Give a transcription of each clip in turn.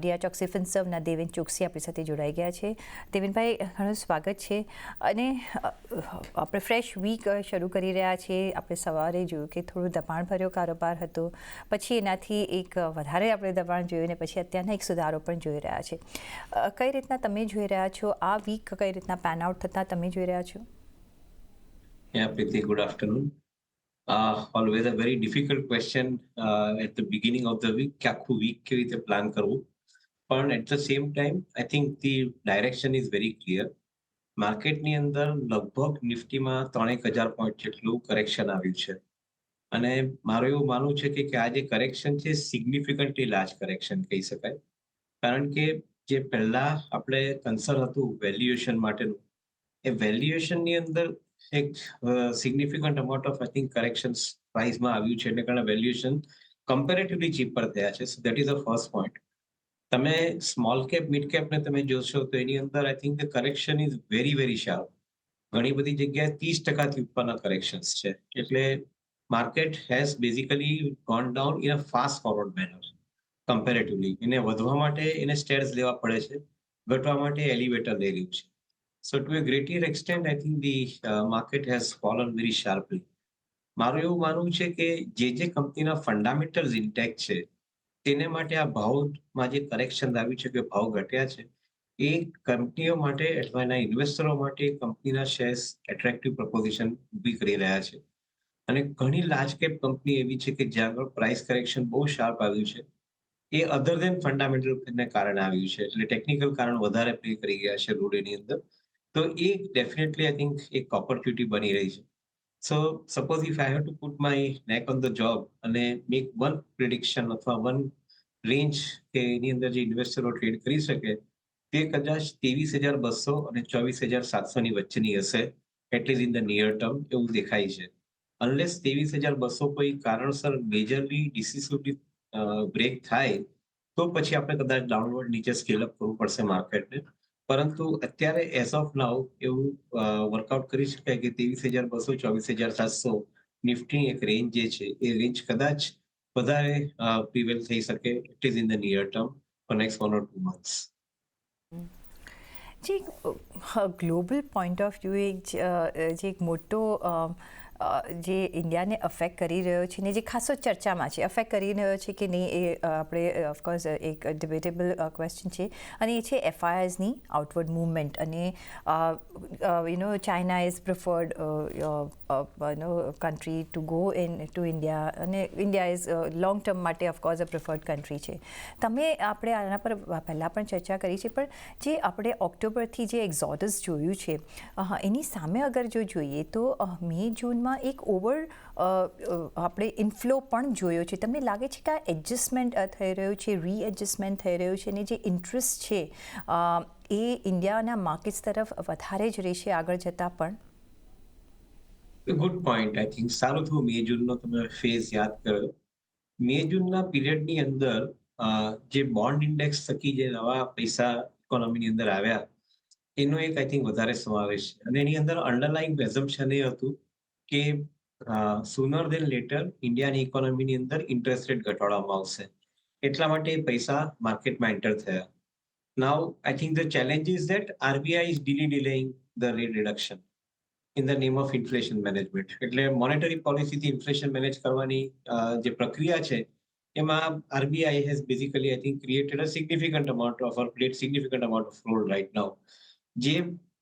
ડિયાચોક્સી ફિન્સર્વના દેવેન ચોકસી આપણી સાથે જોડાઈ ગયા છે. દેવેનભાઈ, ઘણું સ્વાગત છે. અને આપણે ફ્રેશ વીક શરૂ કરી રહ્યા છીએ. આપણે સવારે જોયું કે થોડું દબાણભર્યો કારોબાર હતો, પછી એનાથી એક વધારે આપણે દબાણ જોયું ને પછી અત્યારના એક સુધારો પણ જોઈ રહ્યા છે. કઈ રીતના તમે જોઈ રહ્યા છો આ વીક, કઈ રીતના પેન આઉટ થતા તમે જોઈ રહ્યા છો? Yeah, Preeti, good afternoon. Always a very difficult question at the beginning of the week કે આખું વીક કેવી રીતે પ્લાન કરવું. પણ at the same time I think the direction is very clear. માર્કેટની અંદર લગભગ નિફ્ટીમાં 3,000 પોઈન્ટ જેટલું કરેક્શન આવ્યું છે. અને મારું એવું માનવું છે કે આ જે કરેક્શન છે સિગ્નિફિકન્ટલી લાર્જ કરેક્શન કહી શકાય. કારણ કે જે પહેલા આપણે કન્સર્ન હતું વેલ્યુએશન માટેનું, એ વેલ્યુએશનની અંદર એક significant amount of I think corrections પ્રાઇસમાં આવ્યું છે, એટલે કારણે વેલ્યુએશન કમ્પેરેટિવલી ચીપર થયા છે. So that is the first point. તમે સ્મોલ કેપ મિડ કેપને તમે જોશો તો એની અંદર I think the correction is very very sharp. ઘણી બધી જગ્યાએ 30%થી ઉપરના કરેક્શન્સ છે. એટલે market has basically gone down in a fast forward manner comparatively. એને વધવા માટે એને સ્ટેર્સ લેવા પડે છે, ઘટવા માટે એલિવેટર લઈ રહ્યું છે. So to a greater extent, I think the market has fallen very sharply. મારું એવું માનવું છે કે જે કંપનીના ફંડામેન્ટલ્સ ઇન્ટેક્ટ છે તેને માટે આ ભાવમાં જે કરેક્શન આવ્યું છે કે ભાવ ઘટ્યા છે, એ કંપનીઓ માટે અથવા એના ઇન્વેસ્ટરો માટે કંપનીના શેર્સ એટ્રેક્ટિવ પ્રપોઝિશન ઊભી કરી રહ્યા છે. અને ઘણી લાર્જ કેપ કંપની એવી છે કે જ્યાં આગળ પ્રાઇસ કરેક્શન બહુ શાર્પ આવ્યું છે, એ અધર દેન ફંડામેન્ટલને કારણે આવ્યું છે. એટલે ટેકનિકલ કારણ વધારે પ્લે કરી ગયા છે રૂડેની અંદર. તો એ ડેફિનેટલી આઈ થિંક એક ઓપોર્ચ્યુનિટી બની રહી છે. So suppose if I have to put my neck on the job અને મેક વન પ્રિડિક્શન અથવા વન રેન્જ કે એની અંદર જે ઇન્વેસ્ટરો ટ્રેડ કરી શકે, તે કદાચ 23,200 અને 24,700 ની વચ્ચેની હશે, at least in the near term એવું દેખાય છે. અનલેસ 23,200 કોઈ કારણસર મેજરલી ડિસિસિવલી બ્રેક થાય તો પછી આપણે કદાચ ડાઉનવર્ડ નીચે સ્કેલ અપ કરવું પડશે માર્કેટને. પરંતુ અત્યારે એઝ ઓફ નાઉ એવું વર્કઆઉટ કરી શકાય કે 23,200 24,700 નિફ્ટીની એક રેન્જ જે છે એ રેન્જ કદાચ વધારે પ્રિવેલ થઈ શકે, it is in the near term for next 1 or 2 months. જે ગ્લોબલ પોઈન્ટ ઓફ વ્યૂ જે એક મોટો જે ઇન્ડિયાને અફેક્ટ કરી રહ્યો છે ને જે ખાસો ચર્ચામાં છે, અફેક્ટ કરી રહ્યો છે કે નહીં, એ આપણે ઓફકોર્સ એક ડિબેટેબલ ક્વેશ્ચન છે. અને એ છે એફઆઈઆઈઝની આઉટવર્ડ મૂવમેન્ટ. અને China is preferred country to go in to India, અને ઇન્ડિયા ઇઝ લોંગ ટર્મ માટે ઓફકોર્સ અ પ્રિફર્ડ કન્ટ્રી છે. આપણે આના પર પહેલાં પણ ચર્ચા કરી છે, પણ જે આપણે ઓક્ટોબરથી જે એક્ઝોડસ જોયું છે એની સામે અગર જો જોઈએ તો મે જૂનમાં એક ઓવર આપણે ઇન્ફ્લો પણ જોયો છે. તમને લાગે છે કે આ એડજસ્ટમેન્ટ થઈ રહ્યું છે, રીએડજસ્ટમેન્ટ થઈ રહ્યું છે, અને જે ઇન્ટરેસ્ટ છે એ ઇન્ડિયાના માર્કેટ્સ તરફ વધારે જ રહેશે આગળ જતાં પણ? Good point. આઈ થિંક સારું થયું મે જૂનનો તમે ફેઝ યાદ કર્યો. મે જૂનના પીરિયડની અંદર જે બોન્ડ ઇન્ડેક્સ થકી જે નવા પૈસા ઇકોનોમીની અંદર આવ્યા એનો એક આઈ થિંક વધારે સમાવેશ છે. અને એની અંદર અંડરલાઇંગ એઝમ્પશન એ હતું કે સુનર દેન લેટર ઇન્ડિયાની ઇકોનોમીની અંદર ઇન્ટરેસ્ટ રેટ ઘટાડવામાં આવશે, એટલા માટે એ પૈસા માર્કેટમાં એન્ટર થયા. Now I think the challenge is that RBI is delaying the rate reduction in the name of inflation management. એટલે મોનેટરી પોલિસીથી ઇન્ફ્લેશન મેનેજ કરવાની જે પ્રક્રિયા છે એમાં RBI has basically I think created a significant amount of or played significant amount of role right now.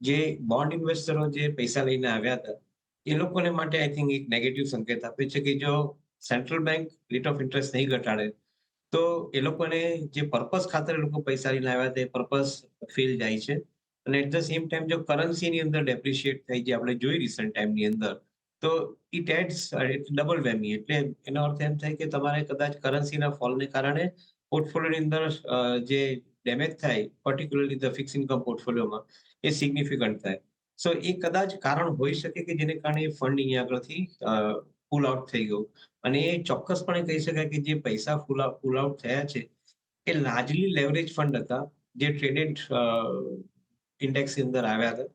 જે bond ઇન્વેસ્ટરો જે પૈસા લઈને આવ્યા હતા એ લોકોને માટે આઈ થિંક એક નેગેટિવ સંકેત આપે છે કે જો central bank rate of interest નહીં ઘટાડે તો એ લોકોને જે પર્પઝ ખાતર એ લોકો પૈસા લઈને આવ્યા હતા એ પર્પઝ ફેલ જાય છે. અને એટ ધ સેમ ટાઈમ જો કરન્સીની અંદર ડેપ્રિશિએટ થઈ, જે આપણે જોઈ રિસન્ટ ટાઈમની અંદર, તો ઇટ એડ્સ ડબલ વેમી. એટલે એનો અર્થ એમ થાય કે તમારે કદાચ કરન્સીના ફોલને કારણે પોર્ટફોલિયોની અંદર જે ડેમેજ થાય, પર્ટિક્યુલરલી ધ ફિક્સ ઇન્કમ પોર્ટફોલિયોમાં, એ સિગ્નિફિકન્ટ થાય. સો એ કદાચ કારણ હોઈ શકે કે જેને કારણે ફંડ અહીંયા આગળથી પુલ આઉટ થઈ ગયું. અને એ ચોક્કસપણે કહી શકાય કે જે પૈસા પુલ આઉટ થયા છે એ લાર્જલી લેવરેજ ફંડ હતા જે ટ્રેડેડ ઇન્ડેક્સની અંદર આવ્યા હતા.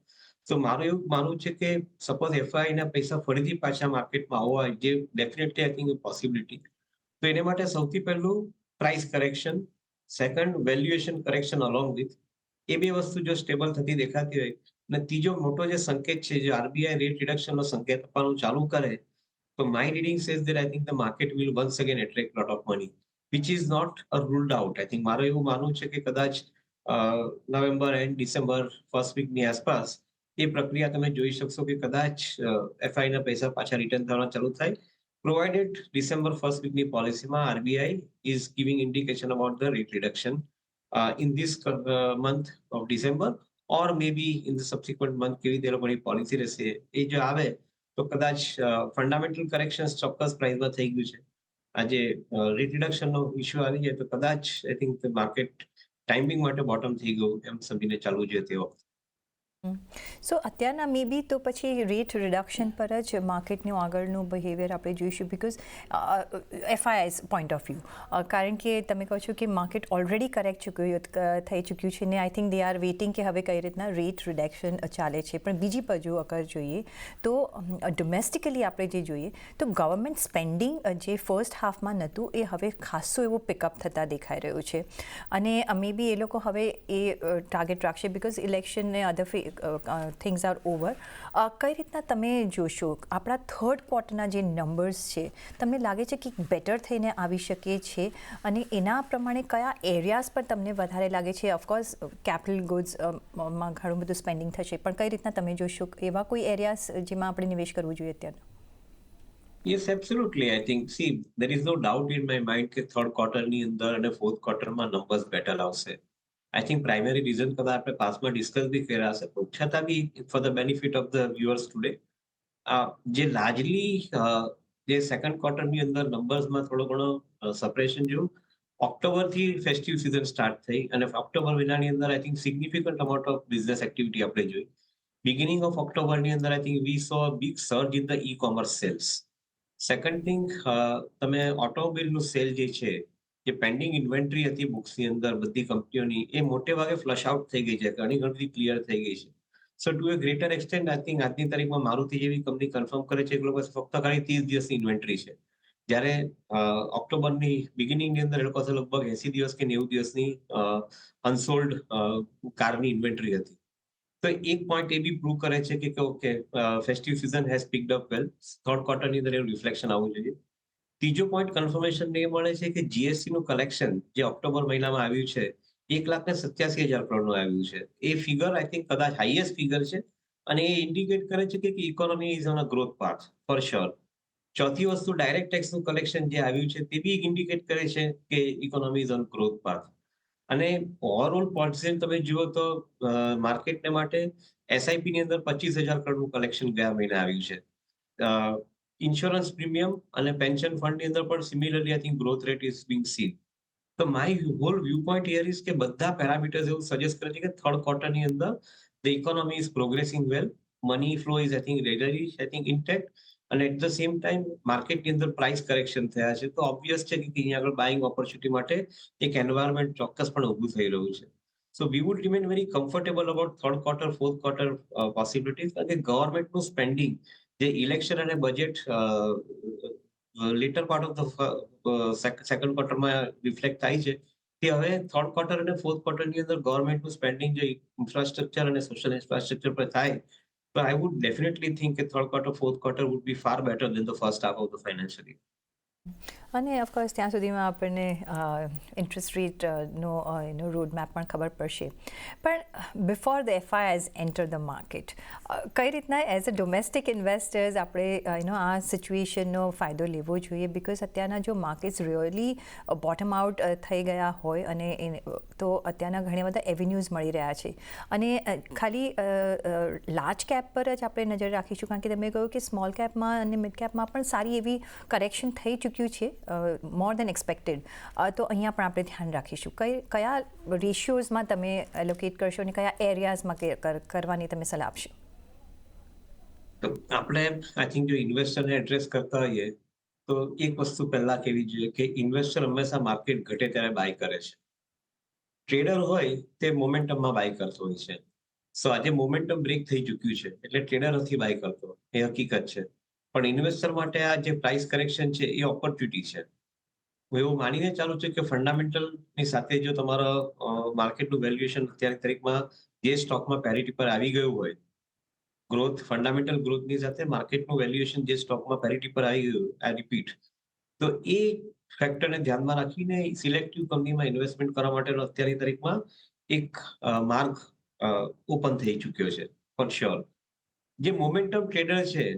તો મારું એવું માનવું છે કે સપોઝ એફઆઈના પૈસા ફરીથી પાછા માર્કેટમાં આવવા, જે ડેફિનેટલી આઈ થિંક પોસિબિલિટી, તો એને માટે સૌથી પહેલું price correction second valuation correction along with એ બે વસ્તુ જો સ્ટેબલ થતી દેખાતી હોય અને ત્રીજો મોટો જે સંકેત છે જે આરબીઆઈ રેટ રિડક્શનનો સંકેત આપવાનું ચાલુ કરે તો my reading says that I think the market will once again attract lot of money which is not ruled out. I think મારું એવું માનવું છે કે કદાચ નવેમ્બર એન્ડ ડિસેમ્બર ફર્સ્ટ વીકની આસપાસ એ પ્રક્રિયા તમે જોઈ શકશો કે કદાચ એફઆઈ ના પૈસા પાછા રિટર્ન થવાના ચાલુ થાય provided December first weekની પોલિસીમાં RBI is giving indication about the rate reduction in this month of December or maybe in the subsequent month કેવી તે લોકોની પોલિસી રહેશે એ જો આવે તો કદાચ ફંડામેન્ટલ કરેક્શન્સ ચોક્કસ પ્રાઇસમાં થઈ ગયું છે. આજે રેટ રિડક્શનનો ઇશ્યુ આવી જાય તો કદાચ આઈ થિંક માર્કેટ ટાઈમિંગ માટે બોટમ થઈ ગયું એમ સમજીને ચાલવું જોઈએ તે વખતે. સો અત્યારના મે બી તો પછી રેટ રિડક્શન પર જ માર્કેટનું આગળનું બિહેવિયર આપણે જોઈશું બિકોઝ એફઆઈઆઈસ પોઈન્ટ ઓફ વ્યૂ કારણ કે તમે કહો છો કે માર્કેટ ઓલરેડી કરેક્ટ થઈ ચૂક્યું છે ને I think they are waiting કે હવે કઈ રીતના રેટ રિડક્શન ચાલે છે. પણ બીજી બાજુ અગર જોઈએ તો ડોમેસ્ટિકલી આપણે જે જોઈએ તો ગવર્મેન્ટ સ્પેન્ડિંગ જે ફર્સ્ટ હાફમાં નહોતું એ હવે ખાસું એવું પિકઅપ થતાં દેખાઈ રહ્યું છે અને મે બી એ લોકો હવે એ ટાર્ગેટ રાખશે બિકોઝ ઇલેક્શન ને અધર થિંગ્સ આર ઓવર. કઈ રીતના તમે જોશો આપણા થર્ડ ક્વાર્ટરના જે નંબર્સ છે તમને લાગે છે કે બેટર થઈને આવી શકે છે અને એના પ્રમાણે કયા એરિયાઝ પર તમને વધારે લાગે છે? ઓફકોર્સ કેપિટલ ગુડ્સમાં ઘણું બધું સ્પેન્ડિંગ થશે પણ કઈ રીતના તમે જોશો એવા કોઈ એરિયાઝ જેમાં આપણે નિવેશ કરવું જોઈએ અત્યારે? Yes, absolutely. I think, see, there is no doubt in my mind કે થર્ડ ક્વાર્ટરની અંદર અને ફોર્થ ક્વાર્ટરમાં નંબર્સ બેટર આવશે. આઈ થિંક પ્રાઇમરી રીઝન કદાચ આપણે પાસમાં ડિસ્કસ બી કર્યા હશે પણ છતાં before the benefit of the viewers today જે લાર્જલી જે સેકન્ડ ક્વાર્ટરની અંદર નંબર્સમાં થોડો ઘણો સપરેશન જેવું ઓક્ટોબરથી ફેસ્ટિવ સિઝન સ્ટાર્ટ થઈ અને ઓક્ટોબર મહિનાની અંદર I think significant amount of business activity આપણે જોઈ. બિગિનિંગ ઓફ ઓક્ટોબરની અંદર I think we saw big surge in the e commerce sales. Second thing તમે ઓટોમોબાઈલનું સેલ જે છે જે પેન્ડિંગ ઇન્વેન્ટરી હતી બુક્સની અંદર બધી કંપનીઓની એ મોટે ભાગે ફ્લશ આઉટ થઈ ગઈ છે, ઘણી ઘણી ક્લિયર થઈ ગઈ છે. So to a greater extent I think આજની તારીખમાં મારુતિ જેવી કંપની કન્ફર્મ કરે છે કે લોકો ફક્ત ખાલી 30 દિવસની ઇન્વેન્ટરી છે જ્યારે ઓક્ટોબરની બિગિનિંગની અંદર એ લોકો પાસે લગભગ 80 દિવસ કે 90 દિવસની અનસોલ્ડ કારની ઇન્વેન્ટરી હતી. તો એક પોઈન્ટ એ બી પ્રૂવ કરે છે કે okay festive season has picked up well. Third ક્વાર્ટરની અંદર એવું રિફ્લેક્શન આવવું જોઈએ. ત્રીજો પોઈન્ટ કન્ફર્મેશન એ મળે છે કે જીએસટી નું કલેક્શન જે ઓક્ટોબર મહિનામાં આવ્યું છે 1,87,000 કરોડનું આવ્યું છે. એ ફિગર આઈ થિંક કદાચ હાઈએસ્ટ ફિગર છે અને એ ઇન્ડિકેટ કરે છે કે economy is on a growth path for sure. ચોથી વસ્તુ ડાયરેક્ટ ટેક્સનું કલેક્શન જે આવ્યું છે તે બી ઇન્ડિકેટ કરે છે કે economy is on growth path. અને ઓવરઓલ પોર્ટફોલિયો તમે જુઓ તો માર્કેટને માટે એસઆઈપી ની અંદર 25,000 કરોડનું કલેક્શન ગયા મહિને આવ્યું છે. ઇન્સ્યોરન્સ પ્રીમિયમ અને પેન્શન ફંડની અંદર પણ similarly I think growth rate is being seen. તો my whole view point here is કે બધા પેરામીટર્સ એવું સજેસ્ટ કરે છે કે થર્ડ ક્વાર્ટરની અંદર the economy is progressing well, money flow is I think readily I think intact અને એટ ધ સેમ ટાઈમ માર્કેટની અંદર પ્રાઇસ કરેક્શન થયા છે તો ઓબ્વિયસ છે કે અહીંયા આગળ બાઇંગ ઓપોર્ચ્યુનિટી માટે એક એન્વાયરમેન્ટ ચોક્કસ પણ ઊભું થઈ રહ્યું છે. So we would remain very comfortable about third quarter fourth quarter possibilities કારણ કે ગવર્મેન્ટનું સ્પેન્ડિંગ જે ઇલેક્શન અને budget later part of the second ક્વાર્ટરમાં રિફ્લેક્ટ થાય છે તે હવે થર્ડ ક્વાર્ટર અને ફોર્થ ક્વાર્ટરની અંદર ગવર્મેન્ટનું સ્પેન્ડિંગ જે ઇન્ફ્રાસ્ટ્રક્ચર અને સોશિયલ ઇન્ફ્રાસ્ટ્રક્ચર પર થાય તો આઈ વુડ ડેફિનેટલી થિંક કે third quarter fourth quarter would be far better than the first half of the financial year. અને ઓફકોર્સ ત્યાં સુધીમાં આપણને ઇન્ટરેસ્ટ રેટનો રોડ મેપ પણ ખબર પડશે. પણ before the FIIs enter the market કઈ રીતના એઝ અ ડોમેસ્ટિક ઇન્વેસ્ટર્સ આપણે આ સિચ્યુએશનનો ફાયદો લેવો જોઈએ બિકોઝ અત્યારના જો માર્કેટ્સ રિયલી બોટમ આઉટ થઈ ગયા હોય અને તો અત્યારના ઘણા બધા એવન્યુઝ મળી રહ્યા છે અને ખાલી લાર્જ કેપ પર જ આપણે નજર રાખીશું કારણ કે તમે કહ્યું કે સ્મોલ કેપમાં અને મિડ કેપમાં પણ સારી એવી કરેક્શન થઈ ચૂક્યું છે મોર દેન એક્સપેક્ટેડ. તો અહીંયા પણ આપણે ધ્યાન રાખીશું કયા રેશિયોઝમાં તમે એલોકેટ કરશો અને કયા એરિયાઝમાં કરવાની તમે સલાહ આપશો? તો આપણે આઈ થિંક જો ઇન્વેસ્ટરને એડ્રેસ કરતા હોઈએ તો એક વસ્તુ પહેલા કહેવી જોઈએ કે ઇન્વેસ્ટર હંમેશા માર્કેટ ઘટે ત્યારે બાય કરે છે. ટ્રેડર હોય તે મોમેન્ટમમાં બાય કરતો હોય છે. સો આજે મોમેન્ટમ બ્રેક થઈ ચૂક્યું છે એટલે ટ્રેડર નથી બાય કરતો એ હકીકત છે. પણ ઇન્વેસ્ટર માટે આ જે પ્રાઇસ કરેક્શન છે એ ઓપોર્ચ્યુનિટી છે. હું એવું માનીને ચાલું છું કે ફંડામેન્ટલની સાથે જો તમારો માર્કેટનું વેલ્યુએશન અત્યારે તારીખમાં જે સ્ટોકમાં પેરિટી પર આવી ગયું હોય, ફંડામેન્ટલ ગ્રોથની સાથે માર્કેટનું વેલ્યુએશન જે સ્ટોકમાં પેરિટી પર આવી ગયું, આઈ રિપીટ, તો એ ફેક્ટરને ધ્યાનમાં રાખીને સિલેક્ટિવ કંપનીમાં ઇન્વેસ્ટમેન્ટ કરવા માટેનો અત્યારની તારીખમાં એક માર્ગ ઓપન થઈ ચૂક્યો છે ફોર શ્યોર. જે મોમેન્ટમ ટ્રેડર છે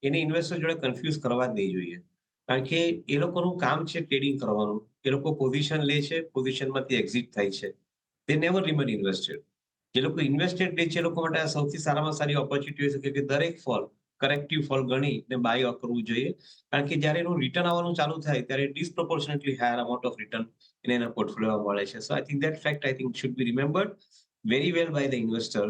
એને ઇન્વેસ્ટર જોડે કન્ફ્યુઝ કરવા જ નહીં જોઈએ. કારણ કે એ લોકોનું કામ છે ટ્રેડિંગ કરવાનું. એ લોકો પોઝિશન લે છે, પોઝિશનમાંથી એક્ઝિટ થાય છે. They never remain invested. જે લોકો ઇન્વેસ્ટેડ લે છે એ લોકો માટે આ સૌથી સારામાં સારી ઓપોર્ચ્યુનિટી હોય છે કે દરેક ફોલ કરેક્ટિવ ફોલ ગણીને બાય કરવું જોઈએ. કારણ કે જ્યારે એનું રિટર્ન આવવાનું ચાલુ થાય ત્યારે disproportionately higher amount of return એને એના પોર્ટફોલિયોમાં મળે છે. So I think that fact I think should be remembered very well by the investor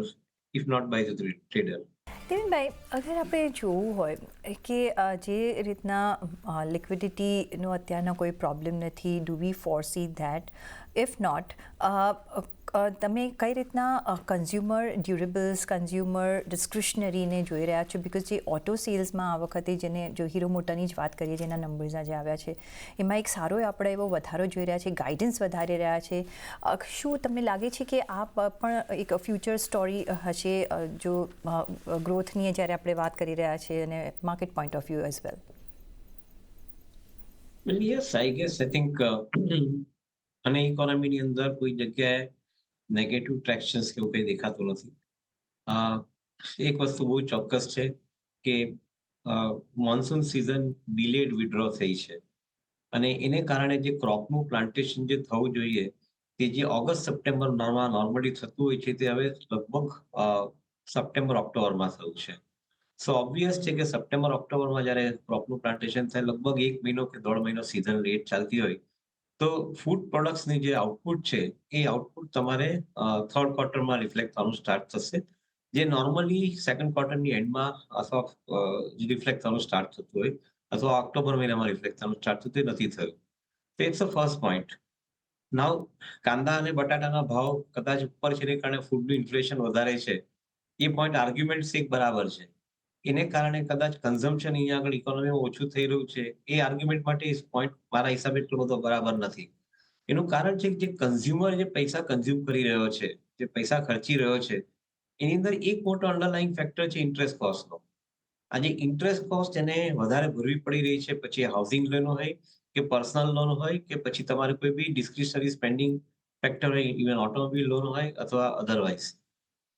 if not by the trader. Devenbhai, અગર આપણે જોવું હોય કે જે રીતના લિક્વિડિટીનો અત્યારના કોઈ પ્રોબ્લેમ નથી, do we foresee that? If not, તમે કઈ રીતના કન્ઝ્યુમર ડ્યુરેબલ્સ, કન્ઝ્યુમર ડિસ્ક્રિશનરીને જોઈ રહ્યા છો? બિકોઝ જે ઓટો સેલ્સમાં આ વખતે જેને જો હીરો મોટરની જ વાત કરીએ, જેના નંબર્સ આજે આવ્યા છે, એમાં એક સારો આપણે એવો વધારો જોઈ રહ્યા છે, ગાઈડન્સ વધારી રહ્યા છે. શું તમને લાગે છે કે આ પણ એક ફ્યુચર સ્ટોરી હશે જો ગ્રોથની જ્યારે આપણે વાત કરી રહ્યા છીએ અને market point of view as well? Well, yes, I guess I think અને ઇકોનોમીની અંદર કોઈ જગ્યાએ નેગેટિવ ટ્રેક્શન્સ કે એવું કંઈ દેખાતું નથી. અ, એક વસ્તુ બહુ ચોક્કસ છે કે મોન્સૂન સિઝન ડિલેડ વિડ્રો થઈ છે અને એને કારણે જે ક્રોપનું પ્લાન્ટેશન જે થવું જોઈએ તે જે ઓગસ્ટ સપ્ટેમ્બરમાં નોર્મલી થતું હોય છે તે હવે લગભગ સપ્ટેમ્બર ઓક્ટોબરમાં થયું છે. સો ઓબ્વિયસ છે કે સપ્ટેમ્બર ઓક્ટોબરમાં જ્યારે ક્રોપનું પ્લાન્ટેશન થાય લગભગ 1 મહિનો કે 1.5 મહિનો સિઝન લેટ ચાલતી હોય તો ફૂડ પ્રોડક્ટ્સની જે આઉટપુટ છે એ આઉટપુટ તમારે થર્ડ ક્વાર્ટરમાં રિફ્લેક્ટ થવાનું સ્ટાર્ટ થશે, જે નોર્મલી સેકન્ડ ક્વાર્ટરની એન્ડમાં અથવા રિફ્લેક્ટ થવાનું સ્ટાર્ટ થતું હોય અથવા ઓક્ટોબર મહિનામાં રિફ્લેક્ટ થવાનું સ્ટાર્ટ થતું એ નથી થયું. તો ઇટ્સ અ ફર્સ્ટ પોઈન્ટ. નાઉ કાંદા અને બટાટાના ભાવ કદાચ ઉપર છે એને કારણે ફૂડનું ઇન્ફ્લેશન વધારે છે, એ પોઈન્ટ આર્ગ્યુમેન્ટ એક બરાબર છે. એને કારણે કદાચ કન્ઝમ્પશન અહીંયા આગળ ઇકોનોમીમાં ઓછું થઈ રહ્યું છે, એ આર્ગ્યુમેન્ટ માટે પોઈન્ટ મારા હિસાબે એટલો બધો બરાબર નથી. એનું કારણ છે કે જે કન્ઝ્યુમર જે પૈસા કન્ઝ્યુમ કરી રહ્યો છે, જે પૈસા ખર્ચી રહ્યો છે, એની અંદર એક મોટો અંડરલાઈંગ ફેક્ટર છે ઇન્ટરેસ્ટ કોસ્ટનો. આજે ઇન્ટરેસ્ટ કોસ્ટ એને વધારે ભરવી પડી રહી છે, પછી હાઉસિંગ લોન હોય કે પર્સનલ લોન હોય કે પછી તમારે કોઈ બી ડિસ્ક્રિશનરી સ્પેન્ડિંગ ફેક્ટર હોય, ઇવન ઓટોમોબાઈલ લોન હોય અથવા અધરવાઇઝ.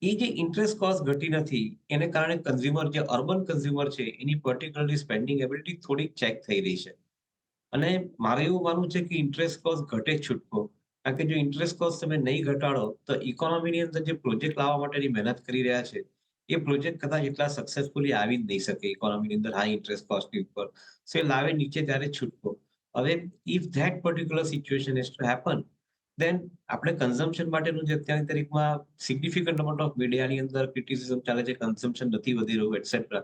એ જે ઇન્ટરેસ્ટ કોસ્ટ ઘટી નથી એને કારણે કન્ઝ્યુમર જે અર્બન કન્ઝ્યુમર છે એની પર્ટિક્યુલરલી સ્પેન્ડિંગ એબિલિટી થોડીક ચેક થઈ રહી છે. અને મારે એવું માનવું છે કે ઇન્ટરેસ્ટ કોસ્ટ ઘટે જ છૂટકો. કારણ કે જો ઇન્ટરેસ્ટ કોસ્ટ તમે નહીં ઘટાડો તો ઇકોનોમીની અંદર જે પ્રોજેક્ટ લાવવા માટેની મહેનત કરી રહ્યા છે એ પ્રોજેક્ટ કદાચ એટલા સક્સેસફુલી આવી જ નહીં શકે ઇકોનોમીની અંદર હાઈ ઇન્ટરેસ્ટ કોસ્ટની ઉપર. સો એ લાવે નીચે ત્યારે છૂટકો. હવે if that particular situation is to happen, then આપણે કન્ઝમ્પશન માટેનું જે અત્યારની તારીખમાં સિગ્નિફિકન્ટ અમાઉન્ટ ઓફ મીડિયાની અંદર ક્રિટિસિઝમ ચાલે છે, કન્ઝમ્પશન નથી વધી રહ્યું એટસેટ્રા.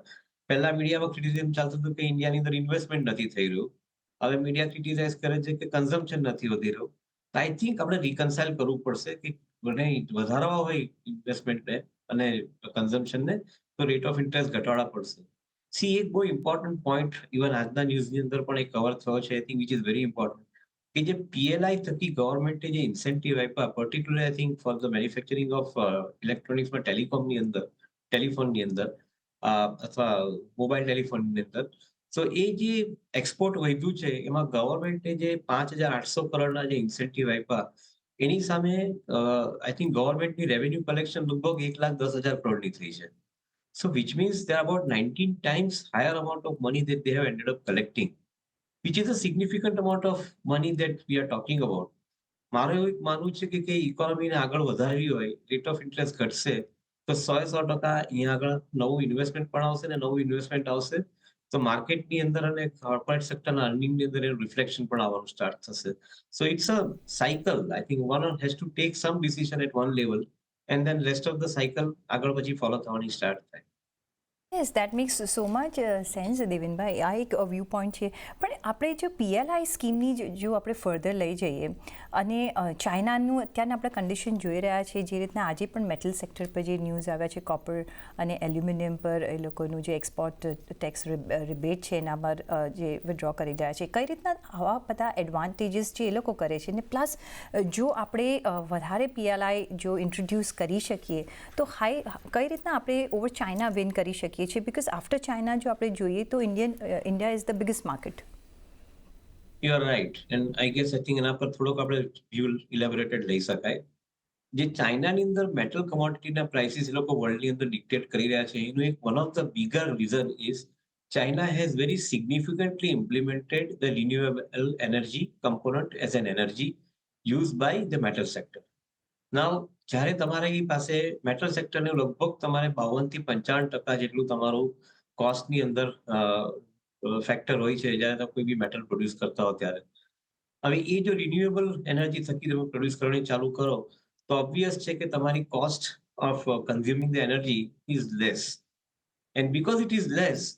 પહેલા મીડિયામાં ક્રિટિસિઝમ ચાલતું હતું કે ઇન્ડિયાની અંદર ઇન્વેસ્ટમેન્ટ નથી થઈ રહ્યું. હવે મીડિયા ક્રિટિસાઇઝ કરે છે કે કન્ઝમ્પશન નથી વધી રહ્યું. તો આઈ થિંક આપણે રિકન્સાઇલ કરવું પડશે કે મને વધારવા હોય ઇન્વેસ્ટમેન્ટને અને કન્ઝમ્પશનને તો રેટ ઓફ ઇન્ટરેસ્ટ ઘટાડવા પડશે. સી એક બહુ ઇમ્પોર્ટન્ટ પોઈન્ટ ઇવન આજના ન્યૂઝની અંદર પણ એક કવર થયો છે, I think which is very important, કે જે પીએલઆઈ થકી ગવર્મેન્ટે જે ઇન્સેન્ટિવ આપ્યા particular I think for the manufacturing of ઇલેક્ટ્રોનિક્સમાં ટેલિકોમની અંદર, ટેલિફોનની અંદર અથવા મોબાઈલ ટેલિફોનની અંદર, તો એ જે એક્સપોર્ટ વધ્યું છે એમાં ગવર્મેન્ટે જે 5,800 કરોડના જે ઇન્સેન્ટિવ આપ્યા એની સામે આઈ થિંક ગવર્મેન્ટની રેવન્યુ કલેક્શન લગભગ 1,10,000 કરોડની થઈ છે. So which means there are about 19 times higher amount of money that they have ended up collecting, which is a significant amount of money that we are talking about. મારું એવું માનવું છે કે ઇકોનોમીને આગળ વધારવી હોય, રેટ ઓફ ઇન્ટરેસ્ટ ઘટશે તો 100% અહીંયા આગળ નવું ઇન્વેસ્ટમેન્ટ પણ આવશે ને નવું ઇન્વેસ્ટમેન્ટ આવશે તો માર્કેટની અંદર અને કોર્પોરેટ સેક્ટરના અર્નિંગની અંદર એનું રિફ્લેક્શન પણ આવવાનું સ્ટાર્ટ થશે. So it's a cycle. I think one has to take some decision at one level and then rest of the cycle આગળ પછી ફોલો થવાની સ્ટાર્ટ થાય. Yes that makes so much sense Devenbhai. આ એક view point છે. પણ આપણે જો PLI સ્કીમની જો આપણે ફર્ધર લઈ જઈએ અને ચાઇનાનું અત્યારના આપણે કન્ડિશન જોઈ રહ્યા છે, જે રીતના આજે પણ મેટલ સેક્ટર પર જે ન્યૂઝ આવ્યા છે, કોપર અને એલ્યુમિનિયમ પર એ લોકોનું જે એક્સપોર્ટ ટેક્સ રિબેટ છે એના પર જે વિડ્રો કરી રહ્યા છે, કઈ રીતના આવા બધા એડવાન્ટેજીસ જે એ લોકો કરે છે, ને પ્લસ જો આપણે વધારે PLI જો ઇન્ટ્રોડ્યુસ કરી શકીએ તો કઈ રીતના આપણે ઓવર ચાઇના વિન કરી શકીએ છીએ? બીકોઝ આફ્ટર ચાઇના જો આપણે જોઈએ તો India is the biggest market. You are right. And I guess I think એના પર થોડોક આપણે વ્યૂ ઇલેબોરેટેડ લઈ શકાય. જે ચાઇનાની અંદર મેટલ કમોડિટીના પ્રાઇસીસ એ લોકો વર્લ્ડની અંદર ડિક્ટેટ કરી રહ્યા છે, એનું એક one of the bigger reason is China has very significantly implemented the renewable energy component as an energy used by the metal sector. Now, જ્યારે તમારી પાસે મેટલ સેક્ટરને લગભગ તમારે 52 થી 55% જેટલું તમારું કોસ્ટની અંદર ફેક્ટર હોય છે જ્યારે તમે કોઈ બી મેટલ પ્રોડ્યુસ કરતા હો ત્યારે. હવે એ જો રિન્યુએબલ એનર્જી થકી તમે પ્રોડ્યુસ કરવાની ચાલુ કરો તો ઓબ્વિયસ છે કે તમારી cost of consuming the energy is less. And because it is less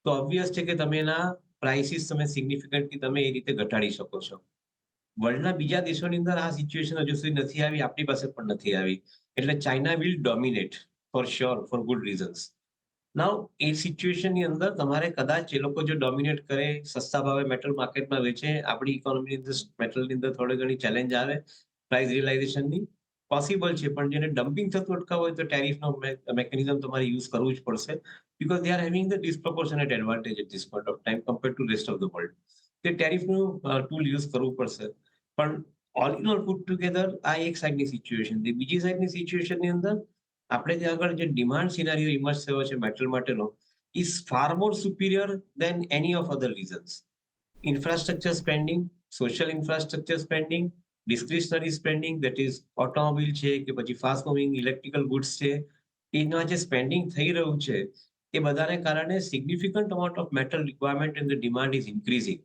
તો ઓબ્વિયસ છે કે તમે એના પ્રાઇસીસ તમે સિગ્નિફિકન્ટલી તમે એ રીતે ઘટાડી શકો છો. વર્લ્ડના બીજા દેશોની અંદર આ સિચ્યુએશન હજુ સુધી નથી આવી, આપણી પાસે પણ નથી આવી. એટલે China will dominate for sure, for good reasons. Now એ સિચ્યુએશનની અંદર તમારે કદાચ એ લોકો જો ડોમિનેટ કરે, સસ્તા ભાવે મેટલ માર્કેટમાં વેચે, આપણી ઇકોનોમીની અંદર મેટલની અંદર થોડી ઘણી ચેલેન્જ આવે પ્રાઇસ રિયલાઇઝેશનની, પોસિબલ છે. પણ જેને ડમ્પિંગ થતું અટકાવવું હોય તો ટેરિફનો મેકેનિઝમ તમારે યુઝ કરવું જ પડશે, because they are having the disproportionate advantage at this point of time compared to rest of the world. તે ટેરિફનું ટૂલ યુઝ કરવું પડશે. પણ all in all put together આ એક સાઈડની સિચ્યુએશન. બીજી સાઈડની સિચ્યુએશનની અંદર આપણે ત્યાં આગળ જે ડિમાન્ડ સિનારીઓ ઇમર્જ થયો છે મેટલ માટેનો is far more superior than any of other reasons. Infrastructure spending, social infrastructure spending, discretionary spending, that is automobile છે કે પછી ફાસ્ટ મૂવિંગ ઇલેક્ટ્રિકલ ગુડ્સ છે, એના જે સ્પેન્ડિંગ થઈ રહ્યું છે એ બધાને કારણે significant amount of metal requirement and the demand is increasing,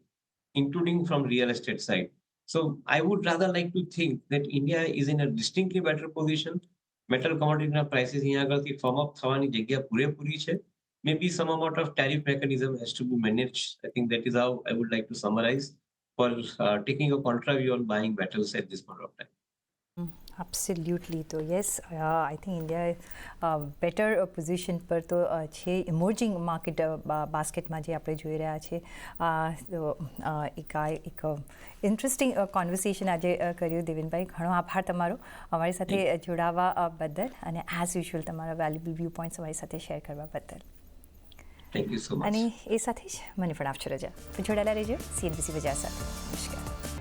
including from real estate side. So I would rather like to think that India is in a distinctly better position. Metal commodity prices અહીંયા આગળથી firm up થવાની જગ્યા પૂરેપૂરી છે. Maybe some amount of tariff mechanism has to be managed. I think that is how I would like to summarize for taking a contra view on buying metals at this point of time. Absolutely. તો yes, I think India better position પર તો છે emerging market બાસ્કેટમાં જે આપણે જોઈ રહ્યા છે. તો એક ઇન્ટરેસ્ટિંગ કોન્વર્સેશન આજે કર્યું દેવેનભાઈ. ઘણો આભાર તમારો અમારી સાથે જોડાવા બદલ અને એઝ યુઝ્યુઅલ તમારા વેલ્યુબલ વ્યૂ પોઈન્ટ્સ અમારી સાથે શેર કરવા બદલ. Thank you so much. અને એ સાથે જ મને પણ આપશો રજા. જોડાયેલા રહેજો CNBC બજાર સાથે. નમસ્કાર.